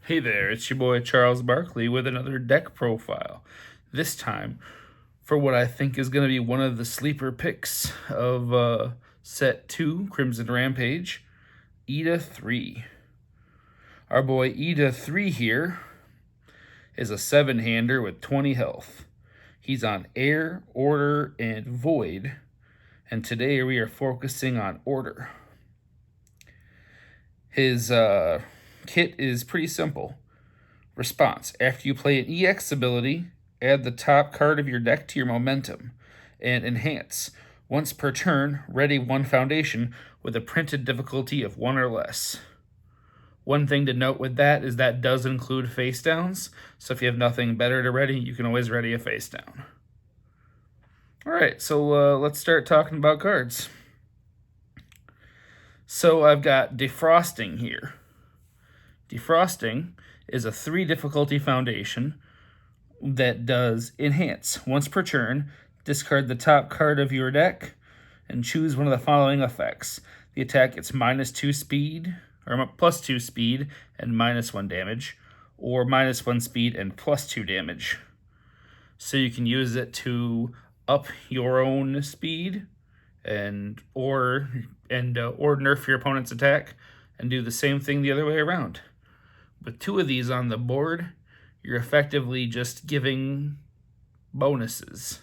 Hey there, it's your boy Charles Barkley with another deck profile. This time for what I think is going to be one of the sleeper picks of set 2, Crimson Rampage, Iida 3. Our boy Iida 3 here is a 7-hander with 20 health. He's on Air, Order, and Void, and today we are focusing on Order. His kit is pretty simple. Response: after you play an EX ability, add the top card of your deck to your momentum. And enhance: once per turn, ready 1 foundation with a printed difficulty of 1 or less. One thing to note with that is that does include face downs, so if you have nothing better to ready, you can always ready a face down. Alright, so let's start talking about cards. So I've got Defrosting here. Defrosting is a 3 difficulty foundation that does enhance. Once per turn, discard the top card of your deck and choose one of the following effects. The attack gets -2 speed, or +2 speed and -1 damage, or -1 speed and +2 damage. So you can use it to up your own speed or nerf your opponent's attack, and do the same thing the other way around. With 2 of these on the board, you're effectively just giving bonuses.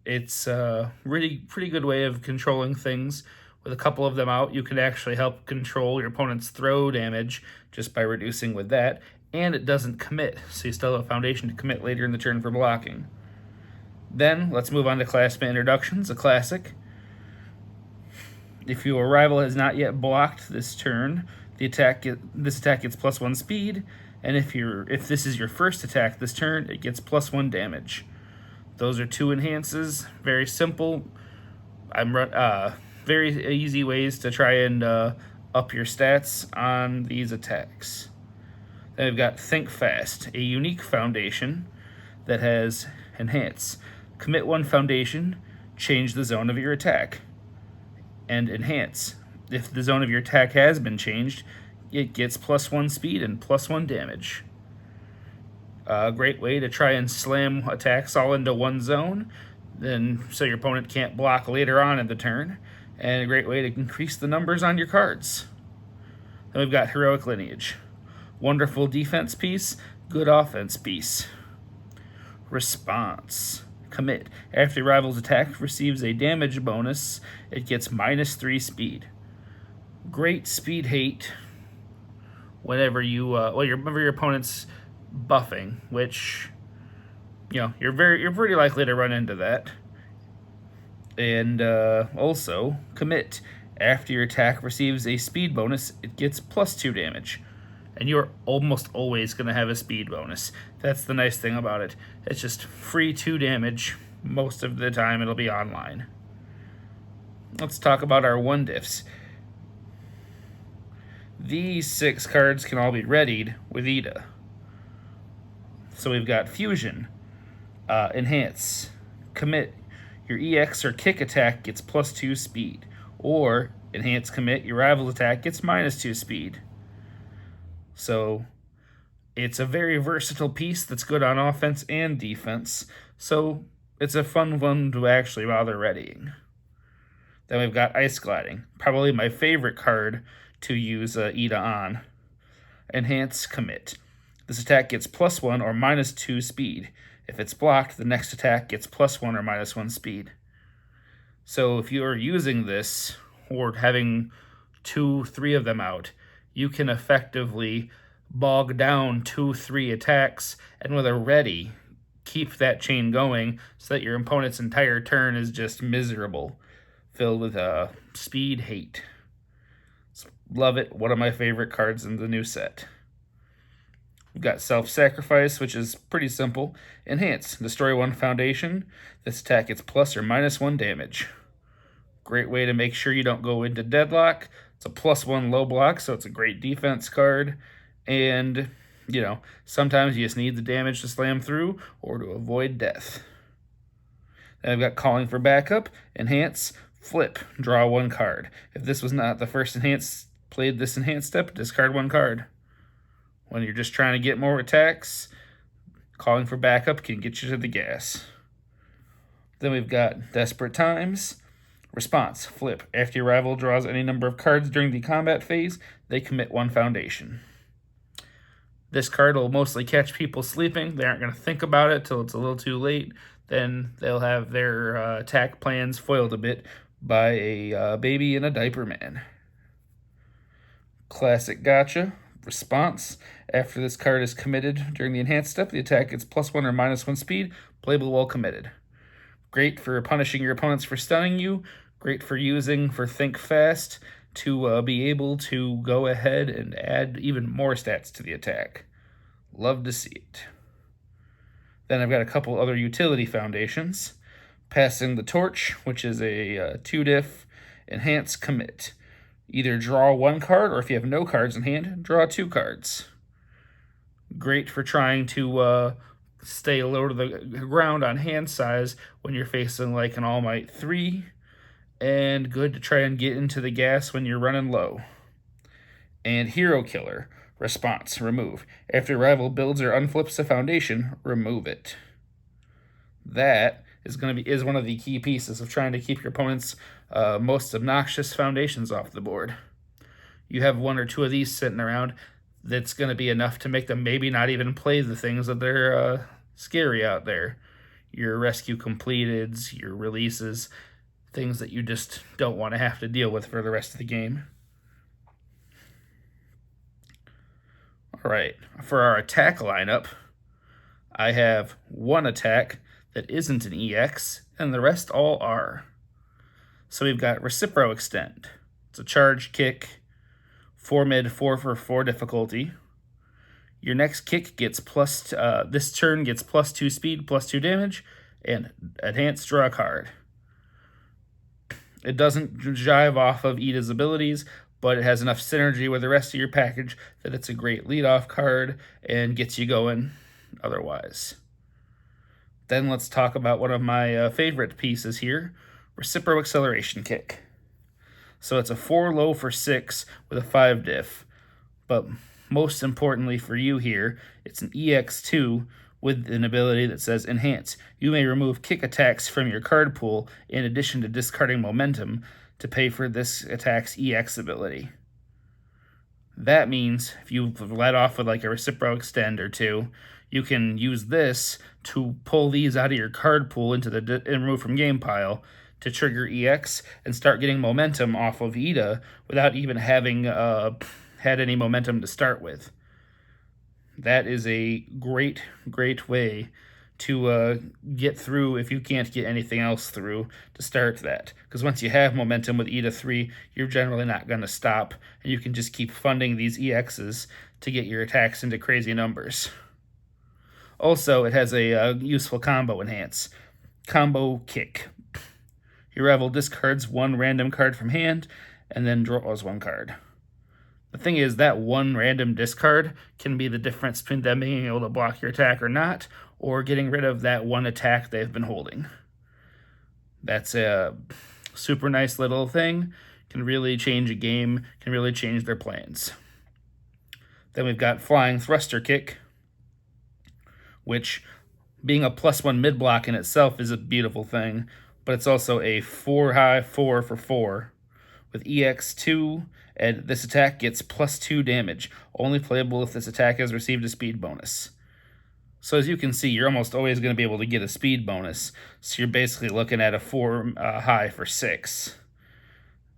It's a really pretty good way of controlling things. With a couple of them out, you can actually help control your opponent's throw damage just by reducing with that, and it doesn't commit, so you still have a foundation to commit later in the turn for blocking. Then, let's move on to Classmate Introductions, a classic. If your rival has not yet blocked this turn, this attack gets +1 speed, and if this is your first attack this turn, it gets +1 damage. Those are 2 enhances. Very simple. Very easy ways to try and up your stats on these attacks. Then we've got Think Fast, a unique foundation that has enhance. Commit 1 foundation, change the zone of your attack. And enhance: if the zone of your attack has been changed, it gets +1 speed and +1 damage. A great way to try and slam attacks all into one zone, so your opponent can't block later on in the turn, and a great way to increase the numbers on your cards. Then we've got Heroic Lineage. Wonderful defense piece, good offense piece. Response: commit. After your rival's attack receives a damage bonus, it gets -3 speed. Great speed hate whenever your opponent's buffing, which you're pretty likely to run into that. And also commit. After your attack receives a speed bonus, it gets +2 damage. And you're almost always going to have a speed bonus. That's the nice thing about it. It's just free 2 damage. Most of the time it'll be online. Let's talk about our 1-diffs. These 6 cards can all be readied with Iida. So we've got Fusion, enhance, commit. Your EX or kick attack gets +2 speed. Or enhance, commit, your rival's attack gets -2 speed. So it's a very versatile piece that's good on offense and defense. So it's a fun one to actually bother readying. Then we've got Ice Gliding, probably my favorite card to use Iida on. Enhance, commit. This attack gets +1 or -2 speed. If it's blocked, the next attack gets +1 or -1 speed. So if you're using this, or having 2, 3 of them out, you can effectively bog down 2, 3 attacks, and with a ready, keep that chain going so that your opponent's entire turn is just miserable, filled with speed hate. Love it. One of my favorite cards in the new set. We've got Self-Sacrifice, which is pretty simple. Enhance. Destroy 1 foundation. This attack gets + or -1 damage. Great way to make sure you don't go into deadlock. It's a +1 low block, so it's a great defense card. And, sometimes you just need the damage to slam through or to avoid death. Then I've got Calling for Backup, enhance, flip, draw 1 card. If this was not the first enhance, played this enhance step, discard 1 card. When you're just trying to get more attacks, calling for backup can get you to the gas. Then we've got Desperate Times. Response, flip. After your rival draws any number of cards during the combat phase, they commit 1 foundation. This card will mostly catch people sleeping. They aren't going to think about it till it's a little too late. Then they'll have their attack plans foiled a bit by a baby in a diaper man. Classic Gotcha. Response, after this card is committed during the enhanced step, the attack gets +1 or -1 speed, playable while committed. Great for punishing your opponents for stunning you. Great for using for Think Fast to be able to go ahead and add even more stats to the attack. Love to see it. Then I've got a couple other utility foundations. Passing the Torch, which is a 2-diff enhance commit. Either draw 1 card, or if you have no cards in hand, draw 2 cards. Great for trying to stay low to the ground on hand size when you're facing like an All Might 3, and good to try and get into the gas when you're running low. And Hero Killer. Response, remove. After your rival builds or unflips a foundation, remove it. That is one of the key pieces of trying to keep your opponent's most obnoxious foundations off the board. You have 1 or 2 of these sitting around, that's going to be enough to make them maybe not even play the things that they're scary out there. Your rescue completeds, your releases, things that you just don't want to have to deal with for the rest of the game. All right, for our attack lineup, I have 1 attack that isn't an EX, and the rest all are. So we've got Reciprocal Extend. It's a charge kick, 4 mid, 4 for 4 difficulty. Your next kick gets this turn gets +2 speed, +2 damage, and enhanced draw a card. It doesn't jive off of Iida's abilities, but it has enough synergy with the rest of your package that it's a great leadoff card and gets you going otherwise. Then let's talk about one of my favorite pieces here, Reciprocal Acceleration Kick. So it's a 4 low for 6 with a 5 diff, but most importantly for you here, it's an EX2 with an ability that says Enhance. You may remove kick attacks from your card pool in addition to discarding momentum to pay for this attack's EX ability. That means if you let off with like a Reciprocal Extend or 2, you can use this to pull these out of your card pool into the remove from game pile to trigger EX and start getting momentum off of Iida without even having had any momentum to start with. That is a great, great way to get through if you can't get anything else through to start that. Because once you have momentum with Iida 3, you're generally not going to stop, and you can just keep funding these EXs to get your attacks into crazy numbers. Also, it has a useful combo enhance. Combo Kick. Your rival discards 1 random card from hand, and then draws 1 card. The thing is, that 1 random discard can be the difference between them being able to block your attack or not, or getting rid of that 1 attack they've been holding. That's a super nice little thing. Can really change a game, can really change their plans. Then we've got Flying Thruster Kick, which, being a +1 mid-block in itself, is a beautiful thing, but it's also a 4-high 4 for 4 with EX2, and this attack gets +2 damage, only playable if this attack has received a speed bonus. So as you can see, you're almost always going to be able to get a speed bonus, so you're basically looking at a 4 high for 6.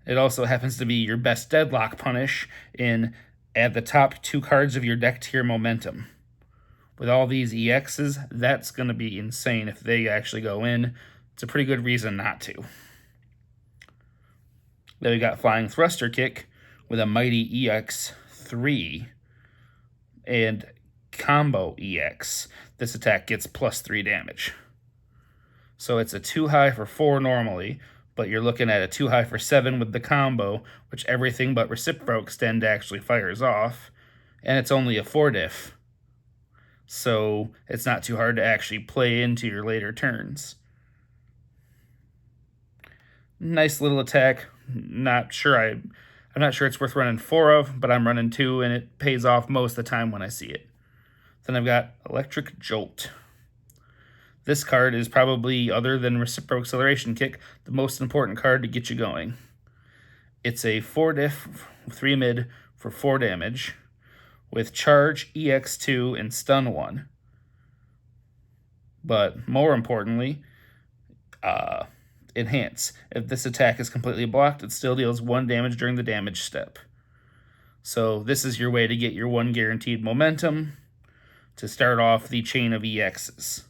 It also happens to be your best deadlock punish in add the top 2 cards of your deck to your momentum. With all these EXs, that's going to be insane if they actually go in. It's a pretty good reason not to. Then we got Flying Thruster Kick with a mighty EX3 and Combo EX. This attack gets +3 damage. So it's a 2 high for 4 normally, but you're looking at a 2 high for 7 with the combo, which everything but Reciprocal Extend actually fires off, and it's only a 4 diff. So it's not too hard to actually play into your later turns. Nice little attack. I'm I'm not sure it's worth running 4 of, but I'm running 2, and it pays off most of the time when I see it. Then I've got Electric Jolt. This card is probably, other than Reciprocal Acceleration Kick, the most important card to get you going. It's a 4 diff, 3 mid for 4 damage, with Charge, EX2, and Stun 1. But more importantly, Enhance. If this attack is completely blocked, it still deals 1 damage during the damage step. So this is your way to get your 1 guaranteed momentum to start off the chain of EXs.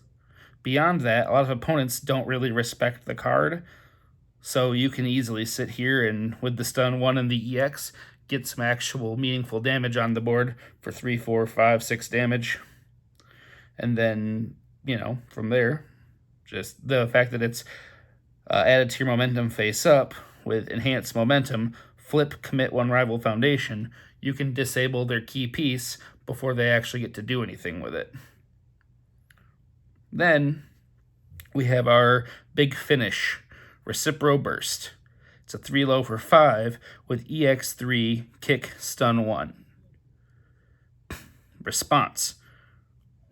Beyond that, a lot of opponents don't really respect the card, so you can easily sit here and, with the Stun 1 and the EX, get some actual meaningful damage on the board for 3, 4, 5, 6 damage. And then, from there, just the fact that it's added to your momentum face up with Enhanced Momentum, flip, commit 1 rival foundation, you can disable their key piece before they actually get to do anything with it. Then we have our big finish, Reciprocal Burst. It's a 3 low for 5 with EX3, kick, stun 1. Response.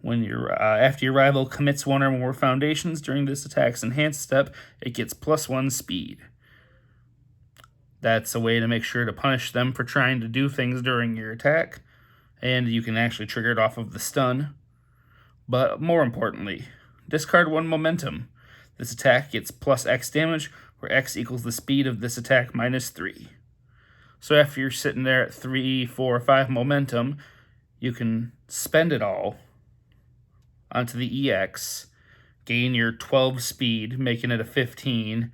When after your rival commits 1 or more foundations during this attack's enhanced step, it gets +1 speed. That's a way to make sure to punish them for trying to do things during your attack, and you can actually trigger it off of the stun. But more importantly, discard 1 momentum. This attack gets +X damage, where X equals the speed of this attack -3. So after you're sitting there at 3, 4, 5 momentum, you can spend it all onto the EX, gain your 12 speed, making it a 15,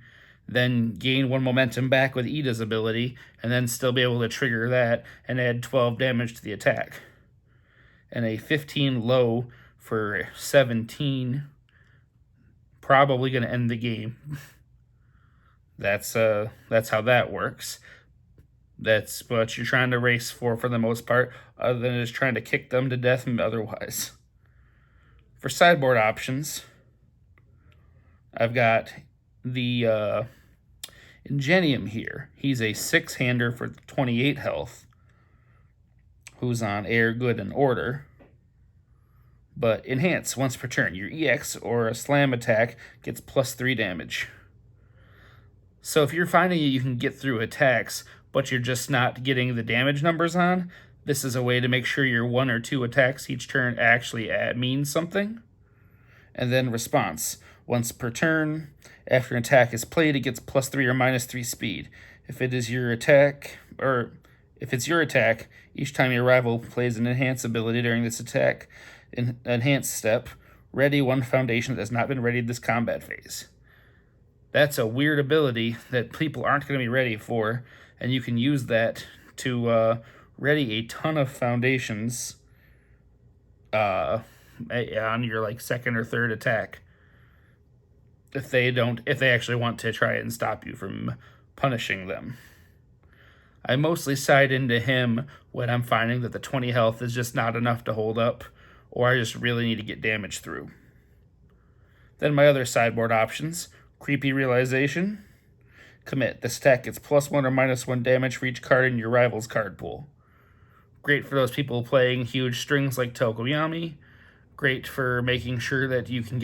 then gain 1 momentum back with Iida's ability, and then still be able to trigger that and add 12 damage to the attack. And a 15 low for 17, probably going to end the game. That's how that works. That's what you're trying to race for the most part, other than just trying to kick them to death otherwise. For sideboard options, I've got the Ingenium here. He's a 6-hander for 28 health, who's on Air, Good, and Order. But Enhance, once per turn, your EX or a slam attack gets +3 damage. So if you're finding you can get through attacks, but you're just not getting the damage numbers on, this is a way to make sure your 1 or 2 attacks each turn actually mean something. And then Response. Once per turn, after an attack is played, it gets +3 or -3 speed. If it's your attack, each time your rival plays an Enhance ability during this attack, Enhance step, ready 1 foundation that has not been readied this combat phase. That's a weird ability that people aren't going to be ready for, and you can use that to ready a ton of foundations on your 2nd or 3rd attack, if they actually want to try and stop you from punishing them. I mostly side into him when I'm finding that the 20 health is just not enough to hold up, or I just really need to get damage through. Then my other sideboard options: Creepy Realization, commit. This attack gets +1 or -1 damage for each card in your rival's card pool. Great for those people playing huge strings like Tokoyami. Great for making sure that you can get